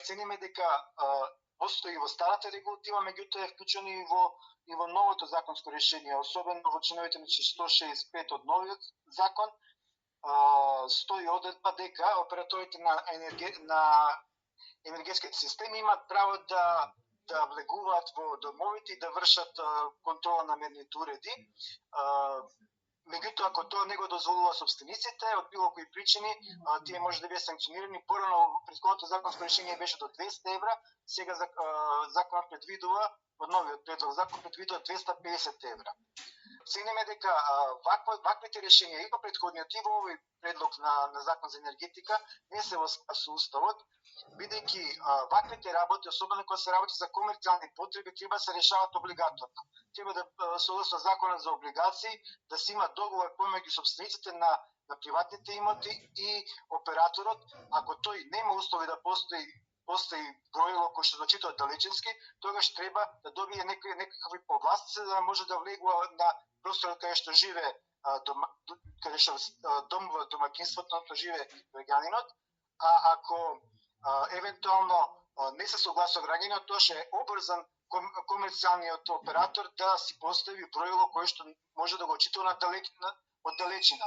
цениме дека постои во старата регулатива, меѓутоа е вклучено и во новото законско решение, особено во членовите 165 од новиот закон, стои одредба дека операторите на енергетските системи имаат право да влегуваат во домовите и да вршат контрола на мерните уреди. Меѓутоа, ако тоа не го дозволува собствениците, од било кои причини, тие може да бидат санкционирани. Порано претходното законско решение беше до 200 евра, сега законот предвидува, од новиот предлог закон предвидува 250 евра. Цениме дека ваквите решенија и во претходниот и во овој предлог на закон за енергетика не се во склад со уставот, бидејќи ваквите работи, особено кога се работи за комерцијални потреби, треба да се решават облигаторно. Треба да согласно законот за облигации да се има договор помеѓу собствениците на приватните имоти и операторот. Ако тој нема услови да постои броило кој што зачитува далечински, тогаш треба да добие некакви повластици да може да влегува на просторот каде што живее домакинството, живее граѓанинот, а ако евентуално не се согласува граѓанинот, тоа ќе е обрзан комерцијалниот оператор да си постави броило кој што може да го читува од далечина.